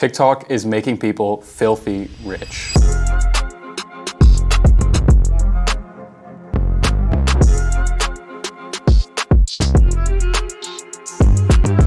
TikTok is making people filthy rich.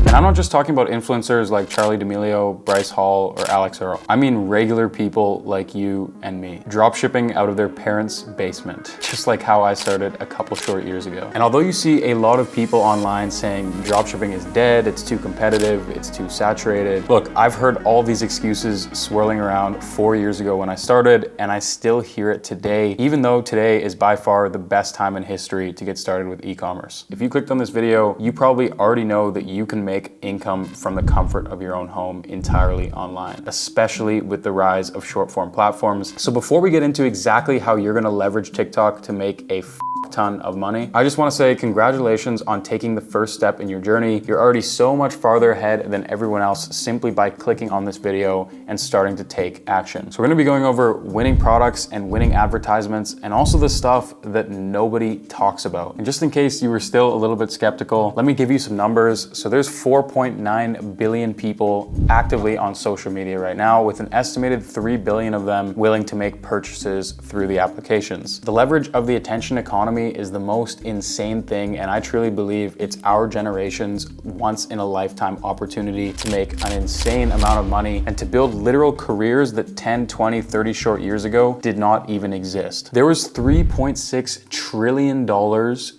And I'm not just talking about influencers like Charli D'Amelio, Bryce Hall, or Alex Earl. I mean regular people like you and me, dropshipping out of their parents' basement, just like how I started a couple short years ago. And although you see a lot of people online saying dropshipping is dead, it's too competitive, it's too saturated, look, I've heard all these excuses swirling around 4 years ago when I started, and I still hear it today, even though today is by far the best time in history to get started with e-commerce. If you clicked on this video, you probably already know that you can make income from the comfort of your own home entirely online, especially with the rise of short form platforms. So before we get into exactly how you're gonna leverage TikTok to make a ton of money, I just want to say congratulations on taking the first step in your journey. You're already so much farther ahead than everyone else simply by clicking on this video and starting to take action. So we're going to be going over winning products and winning advertisements, and also the stuff that nobody talks about. And just in case you were still a little bit skeptical, let me give you some numbers. So there's 4.9 billion people actively on social media right now, with an estimated 3 billion of them willing to make purchases through the applications. The leverage of the attention economy is the most insane thing, and I truly believe it's our generation's once in a lifetime opportunity to make an insane amount of money and to build literal careers that 10, 20, 30 short years ago did not even exist. There was $3.6 trillion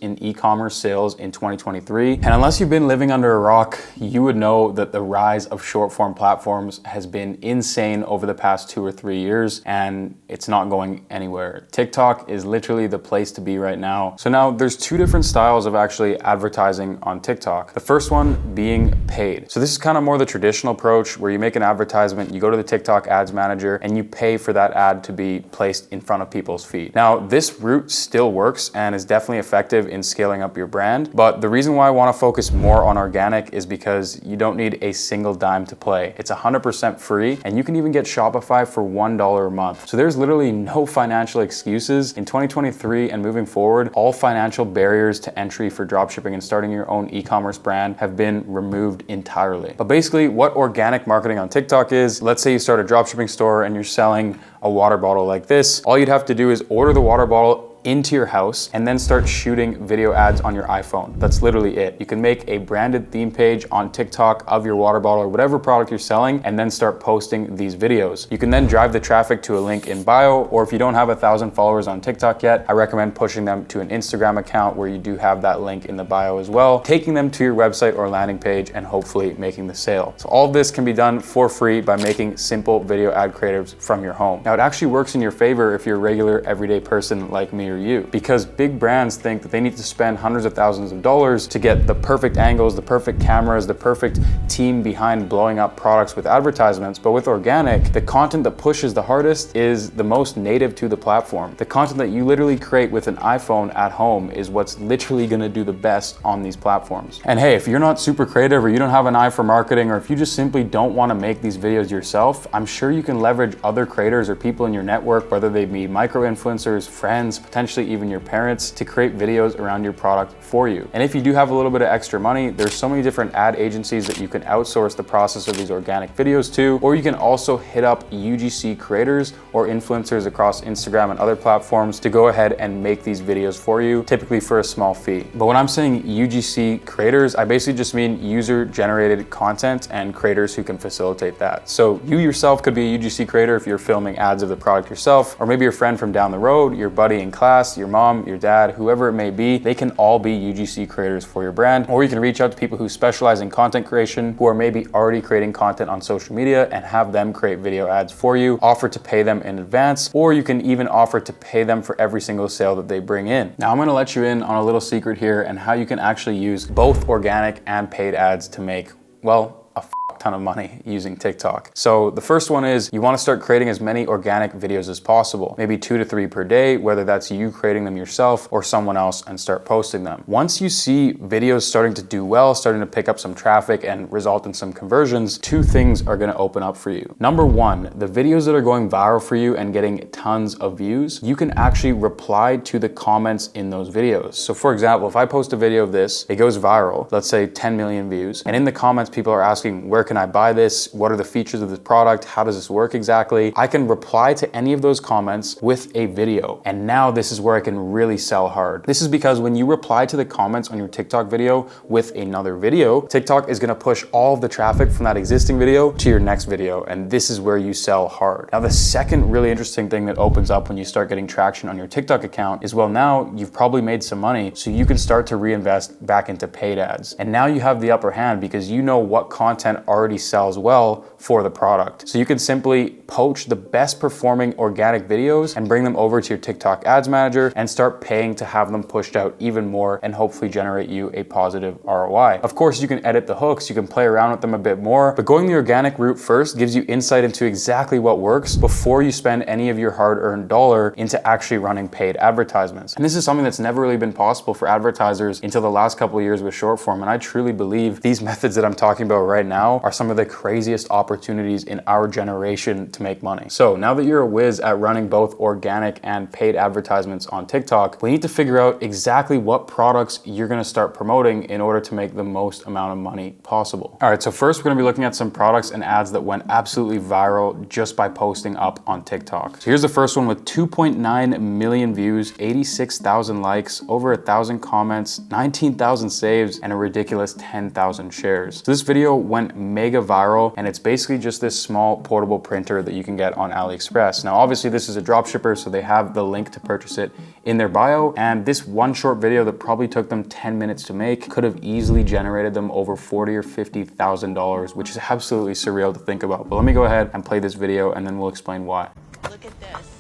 in e-commerce sales in 2023, and unless you've been living under a rock, you would know that the rise of short form platforms has been insane over the past 2 or 3 years, and it's not going anywhere. TikTok is literally the place to be right now. So now there's two different styles of actually advertising on TikTok. The first one being paid. So this is kind of more the traditional approach where you make an advertisement, you go to the TikTok ads manager, and you pay for that ad to be placed in front of people's feed. Now this route still works and is definitely effective in scaling up your brand, but the reason why I want to focus more on organic is because you don't need a single dime to play. It's 100% free, and you can even get Shopify for $1 a month. So there's literally no financial excuses. In 2023 and moving forward, all financial barriers to entry for dropshipping and starting your own e-commerce brand have been removed entirely. But basically what organic marketing on TikTok is, let's say you start a dropshipping store and you're selling a water bottle like this. All you'd have to do is order the water bottle into your house and then start shooting video ads on your iPhone. That's literally it. You can make a branded theme page on TikTok of your water bottle or whatever product you're selling and then start posting these videos. You can then drive the traffic to a link in bio, or if you don't have 1,000 followers on TikTok yet, I recommend pushing them to an Instagram account where you do have that link in the bio as well, taking them to your website or landing page and hopefully making the sale. So all of this can be done for free by making simple video ad creatives from your home. Now it actually works in your favor if you're a regular everyday person like me or you, because big brands think that they need to spend hundreds of thousands of dollars to get the perfect angles, the perfect cameras, the perfect team behind blowing up products with advertisements. But with organic, the content that pushes the hardest is the most native to the platform. The content that you literally create with an iPhone at home is what's literally gonna do the best on these platforms. And hey, if you're not super creative, or you don't have an eye for marketing, or if you just simply don't wanna make these videos yourself, I'm sure you can leverage other creators or people in your network, whether they be micro-influencers, friends, potentially even your parents, to create videos around your product for you. And if you do have a little bit of extra money, there's so many different ad agencies that you can outsource the process of these organic videos to, or you can also hit up UGC creators or influencers across Instagram and other platforms to go ahead and make these videos for you, typically for a small fee. But when I'm saying UGC creators, I basically just mean user-generated content and creators who can facilitate that. So you yourself could be a UGC creator if you're filming ads of the product yourself, or maybe your friend from down the road, your buddy in class, your mom, your dad, whoever it may be, they can all be UGC creators for your brand. Or you can reach out to people who specialize in content creation, who are maybe already creating content on social media, and have them create video ads for you, offer to pay them in advance, or you can even offer to pay them for every single sale that they bring in. Now I'm gonna let you in on a little secret here and how you can actually use both organic and paid ads to make, well, a ton of money using TikTok. So the first one is you want to start creating as many organic videos as possible, maybe 2 to 3 per day, whether that's you creating them yourself or someone else, and start posting them. Once you see videos starting to do well, starting to pick up some traffic and result in some conversions, 2 things are going to open up for you. Number 1, the videos that are going viral for you and getting tons of views, you can actually reply to the comments in those videos. So for example, if I post a video of this, it goes viral, let's say 10 million views, and in the comments people are asking, where can can I buy this? What are the features of this product? How does this work exactly? I can reply to any of those comments with a video. And now this is where I can really sell hard. This is because when you reply to the comments on your TikTok video with another video, TikTok is gonna push all of the traffic from that existing video to your next video. And this is where you sell hard. Now, the second really interesting thing that opens up when you start getting traction on your TikTok account is, well, now you've probably made some money, so you can start to reinvest back into paid ads. And now you have the upper hand because you know what content already sells well for the product. So you can simply poach the best performing organic videos and bring them over to your TikTok ads manager and start paying to have them pushed out even more and hopefully generate you a positive ROI. Of course, you can edit the hooks, you can play around with them a bit more, but going the organic route first gives you insight into exactly what works before you spend any of your hard-earned dollar into actually running paid advertisements. And this is something that's never really been possible for advertisers until the last couple of years with short form. And I truly believe these methods that I'm talking about right now are some of the craziest opportunities in our generation to make money. So now that you're a whiz at running both organic and paid advertisements on TikTok, we need to figure out exactly what products you're gonna start promoting in order to make the most amount of money possible. All right, so first we're gonna be looking at some products and ads that went absolutely viral just by posting up on TikTok. So here's the first one with 2.9 million views, 86,000 likes, over 1,000 comments, 19,000 saves, and a ridiculous 10,000 shares. So this video went mega viral, and it's basically just this small portable printer that you can get on AliExpress. Now, obviously this is a dropshipper, so they have the link to purchase it in their bio, and this one short video that probably took them 10 minutes to make could have easily generated them over $40,000 or $50,000, which is absolutely surreal to think about. But let me go ahead and play this video and then we'll explain why. Look at this.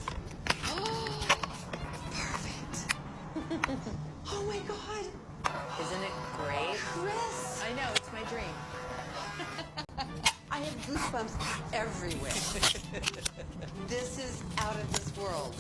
Perfect. Oh my God. Isn't it great? Chris. I know, it's my dream. I have goosebumps everywhere. This is out of this world.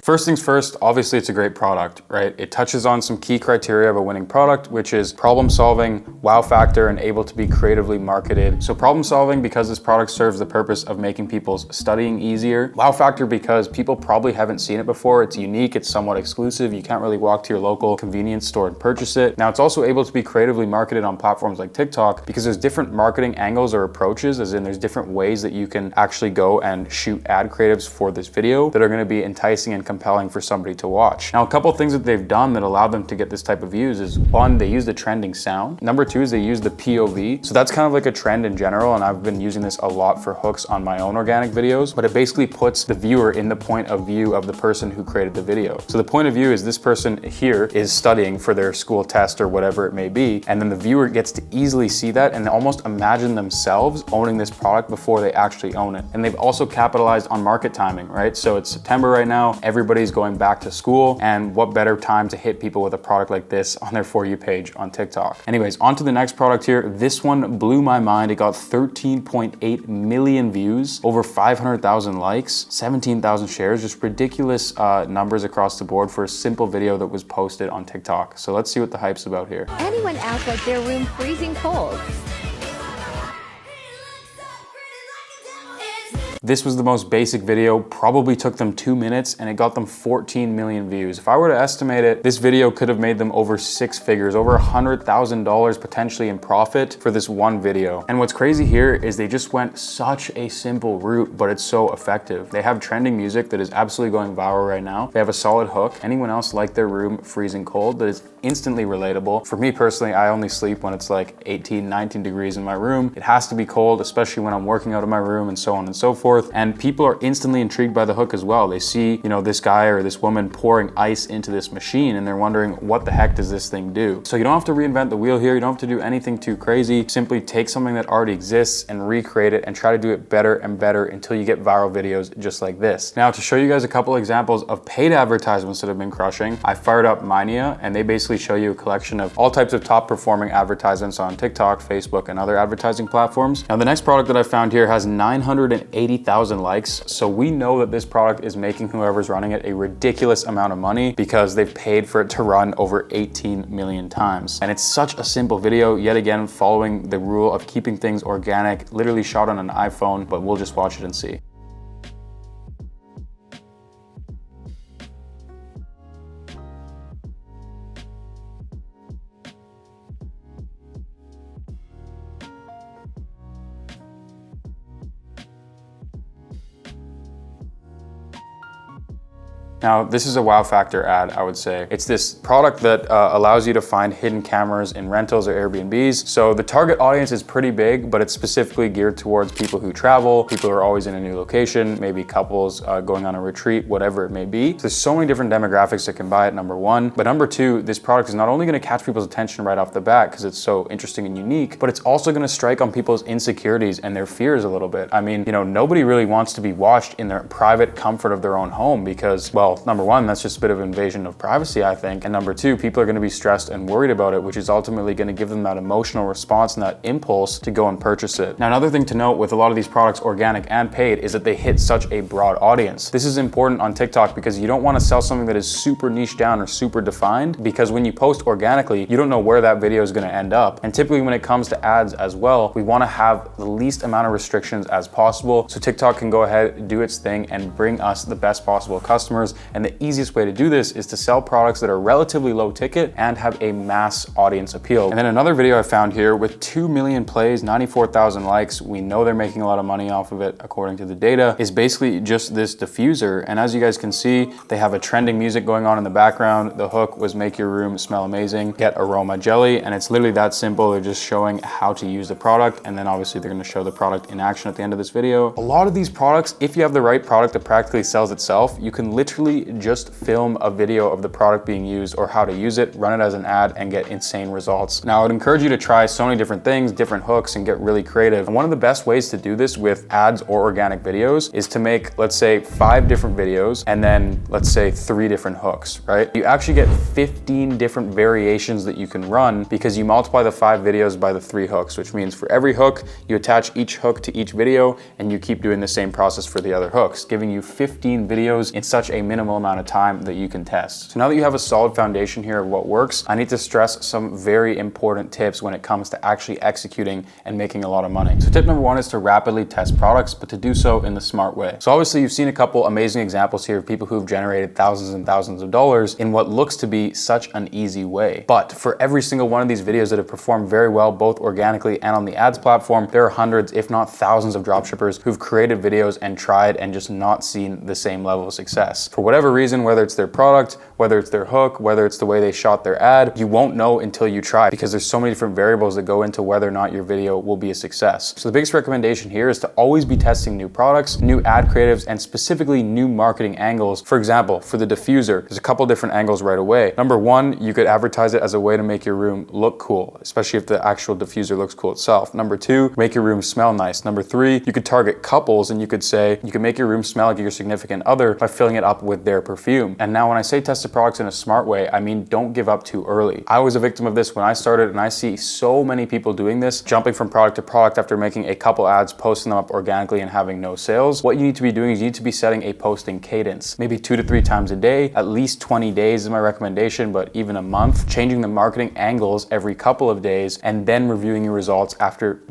First things first, obviously it's a great product, right? It touches on some key criteria of a winning product, which is problem solving, wow factor, and able to be creatively marketed. So problem solving because this product serves the purpose of making people's studying easier. Wow factor because people probably haven't seen it before. It's unique, it's somewhat exclusive. You can't really walk to your local convenience store and purchase it. Now it's also able to be creatively marketed on platforms like TikTok because there's different marketing angles or approaches, as in there's different ways that you can actually go and shoot ad creatives for this video that are gonna be enticing and compelling for somebody to watch. Now, a couple of things that they've done that allowed them to get this type of views is, one, they use the trending sound. Number two is they use the POV. So that's kind of like a trend in general, and I've been using this a lot for hooks on my own organic videos, but it basically puts the viewer in the point of view of the person who created the video. So the point of view is this person here is studying for their school test or whatever it may be, and then the viewer gets to easily see that and almost imagine themselves owning this product before they actually own it. And they've also capitalized on market timing, right? So it's September right now, everybody's going back to school, and what better time to hit people with a product like this on their For You page on TikTok. Anyways, on to the next product here. This one blew my mind. It got 13.8 million views, over 500,000 likes, 17,000 shares, just ridiculous numbers across the board for a simple video that was posted on TikTok. So let's see what the hype's about here. Anyone out like their room freezing cold? This was the most basic video, probably took them 2 minutes, and it got them 14 million views. If I were to estimate it, this video could have made them over 6 figures, over $100,000 potentially in profit for this one video. And what's crazy here is they just went such a simple route, but it's so effective. They have trending music that is absolutely going viral right now. They have a solid hook. Anyone else like their room freezing cold that is instantly relatable? For me personally, I only sleep when it's like 18, 19 degrees in my room. It has to be cold, especially when I'm working out of my room and so on and so forth. And people are instantly intrigued by the hook as well. They see, you know, this guy or this woman pouring ice into this machine and they're wondering, what the heck does this thing do? So you don't have to reinvent the wheel here. You don't have to do anything too crazy. Simply take something that already exists and recreate it and try to do it better and better until you get viral videos just like this. Now, to show you guys a couple examples of paid advertisements that have been crushing, I fired up Minea, and they basically show you a collection of all types of top performing advertisements on TikTok, Facebook, and other advertising platforms. Now, the next product that I found here has 980,000 likes. So we know that this product is making whoever's running it a ridiculous amount of money because they've paid for it to run over 18 million times. And it's such a simple video, yet again, following the rule of keeping things organic, literally shot on an iPhone, but we'll just watch it and see. Now, this is a wow factor ad, I would say. It's this product that allows you to find hidden cameras in rentals or Airbnbs. So the target audience is pretty big, but it's specifically geared towards people who travel, people who are always in a new location, maybe couples going on a retreat, whatever it may be. So there's so many different demographics that can buy it, number one. But number two, this product is not only gonna catch people's attention right off the bat because it's so interesting and unique, but it's also gonna strike on people's insecurities and their fears a little bit. I mean, you know, nobody really wants to be watched in their private comfort of their own home because, well, number one, that's just a bit of invasion of privacy, I think. And number two, people are gonna be stressed and worried about it, which is ultimately gonna give them that emotional response and that impulse to go and purchase it. Now, another thing to note with a lot of these products, organic and paid, is that they hit such a broad audience. This is important on TikTok because you don't wanna sell something that is super niche down or super defined, because when you post organically, you don't know where that video is gonna end up. And typically when it comes to ads as well, we wanna have the least amount of restrictions as possible so TikTok can go ahead, do its thing, and bring us the best possible customers. And the easiest way to do this is to sell products that are relatively low ticket and have a mass audience appeal. And then another video I found here with 2 million plays, 94,000 likes, we know they're making a lot of money off of it according to the data, is basically just this diffuser. And as you guys can see, they have a trending music going on in the background. The hook was make your room smell amazing, get aroma jelly, and it's literally that simple. They're just showing how to use the product, and then obviously they're gonna show the product in action at the end of this video. A lot of these products, if you have the right product that practically sells itself, you can literally just film a video of the product being used or how to use it, run it as an ad, and get insane results. Now, I would encourage you to try so many different things, different hooks, and get really creative. And one of the best ways to do this with ads or organic videos is to make, let's say, 5 different videos and then let's say 3 different hooks, right? You actually get 15 different variations that you can run because you multiply the 5 videos by the 3 hooks, which means for every hook, you attach each hook to each video and you keep doing the same process for the other hooks, giving you 15 videos in such a minimal amount of time that you can test. So now that you have a solid foundation here of what works, I need to stress some very important tips when it comes to actually executing and making a lot of money. So tip number 1 is to rapidly test products, but to do so in the smart way. So obviously you've seen a couple amazing examples here of people who've generated thousands and thousands of dollars in what looks to be such an easy way. But for every single one of these videos that have performed very well, both organically and on the ads platform, there are hundreds, if not thousands of dropshippers who've created videos and tried and just not seen the same level of success. For whatever reason, whether it's their product, whether it's their hook, whether it's the way they shot their ad, you won't know until you try because there's so many different variables that go into whether or not your video will be a success. So the biggest recommendation here is to always be testing new products, new ad creatives, and specifically new marketing angles. For example, for the diffuser, there's a couple different angles right away. Number 1, you could advertise it as a way to make your room look cool, especially if the actual diffuser looks cool itself. Number 2, make your room smell nice. Number 3, you could target couples and you could say, you can make your room smell like your significant other by filling it up with their perfume. And now when I say test the products in a smart way, I mean don't give up too early. I was a victim of this when I started, and I see so many people doing this, jumping from product to product after making a couple ads, posting them up organically and having no sales. What you need to be doing is you need to be setting a posting cadence, maybe 2 to 3 times a day, at least 20 days is my recommendation, but even a month, changing the marketing angles every couple of days, and then reviewing your results after,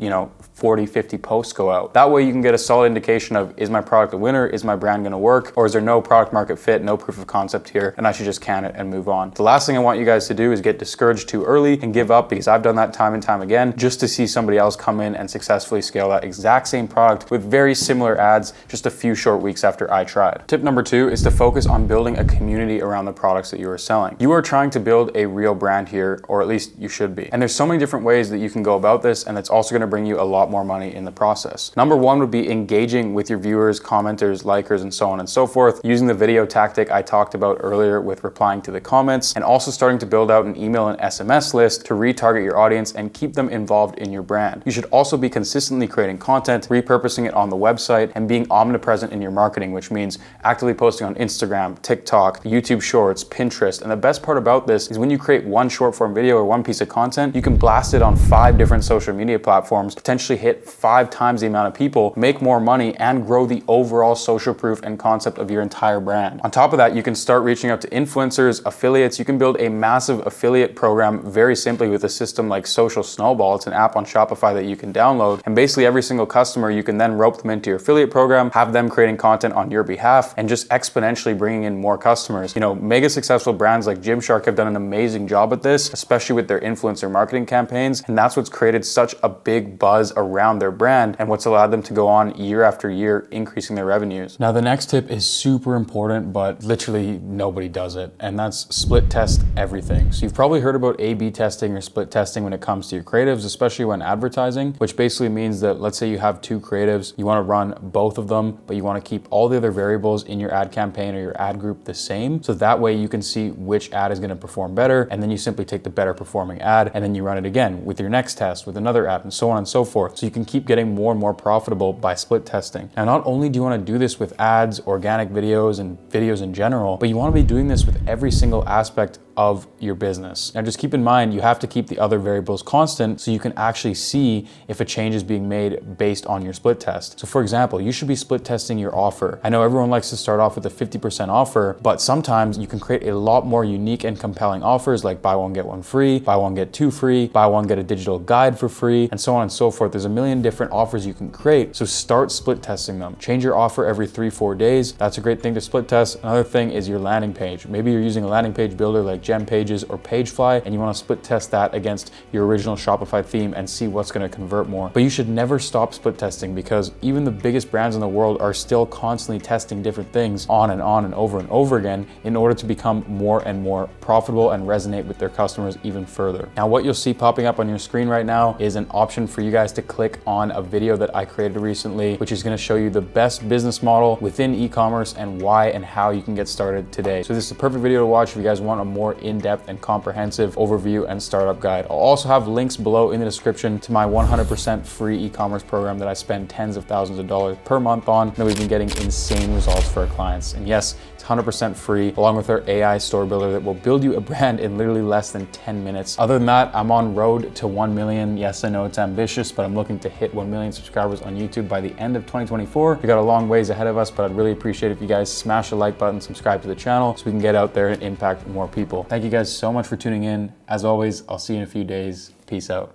40, 50 posts go out. That way you can get a solid indication of, is my product a winner? Is my brand gonna work? Or is there no product market fit, no proof of concept here, and I should just can it and move on? The last thing I want you guys to do is get discouraged too early and give up, because I've done that time and time again, just to see somebody else come in and successfully scale that exact same product with very similar ads just a few short weeks after I tried. Tip number 2 is to focus on building a community around the products that you are selling. You are trying to build a real brand here, or at least you should be. And there's so many different ways that you can go about this, and it's also gonna bring you a lot more money in the process. Number 1 would be engaging with your viewers, commenters, likers, and so on and so forth, using the video tactic I talked about earlier with replying to the comments, and also starting to build out an email and SMS list to retarget your audience and keep them involved in your brand. You should also be consistently creating content, repurposing it on the website, and being omnipresent in your marketing, which means actively posting on Instagram, TikTok, YouTube Shorts, Pinterest. And the best part about this is when you create one short form video or one piece of content, you can blast it on 5 different social media platforms, potentially hit 5 times the amount of people, make more money, and grow the overall social proof and concept of your entire brand. On top of that, you can start reaching out to influencers, affiliates. You can build a massive affiliate program very simply with a system like Social Snowball. It's an app on Shopify that you can download, and basically every single customer, you can then rope them into your affiliate program, have them creating content on your behalf, and just exponentially bringing in more customers. Mega successful brands like Gymshark have done an amazing job at this, especially with their influencer marketing campaigns, and that's what's created such a big buzz around around their brand and what's allowed them to go on year after year, increasing their revenues. Now, the next tip is super important, but literally nobody does it, and that's split test everything. So you've probably heard about A/B testing or split testing when it comes to your creatives, especially when advertising, which basically means that let's say you have two creatives, you want to run both of them, but you want to keep all the other variables in your ad campaign or your ad group the same. So that way you can see which ad is going to perform better, and then you simply take the better performing ad and then you run it again with your next test with another ad, and so on and so forth. So you can keep getting more and more profitable by split testing. Now, not only do you want to do this with ads, organic videos, and videos in general, but you want to be doing this with every single aspect of your business. Now, just keep in mind, you have to keep the other variables constant so you can actually see if a change is being made based on your split test. So for example, you should be split testing your offer. I know everyone likes to start off with a 50% offer, but sometimes you can create a lot more unique and compelling offers like buy one, get one free, buy one, get two free, buy one, get a digital guide for free, and so on and so forth. There's a million different offers you can create. So start split testing them. Change your offer every 3-4 days. That's a great thing to split test. Another thing is your landing page. Maybe you're using a landing page builder like Gem Pages or Pagefly, and you want to split test that against your original Shopify theme and see what's going to convert more. But you should never stop split testing, because even the biggest brands in the world are still constantly testing different things on and over again in order to become more and more profitable and resonate with their customers even further. Now, what you'll see popping up on your screen right now is an option for you guys to click on a video that I created recently, which is going to show you the best business model within e-commerce and why and how you can get started today. So this is a perfect video to watch if you guys want a more in-depth and comprehensive overview and startup guide. I'll also have links below in the description to my 100% free e-commerce program that I spend tens of thousands of dollars per month on, and we've been getting insane results for our clients. And yes, it's 100% free, along with our AI store builder that will build you a brand in literally less than 10 minutes. Other than that, I'm on road to 1 million. Yes, I know it's ambitious, but I'm looking to hit 1 million subscribers on YouTube by the end of 2024. We got a long ways ahead of us, but I'd really appreciate if you guys smash the like button, subscribe to the channel so we can get out there and impact more people. Thank you guys so much for tuning in. As always, I'll see you in a few days. Peace out.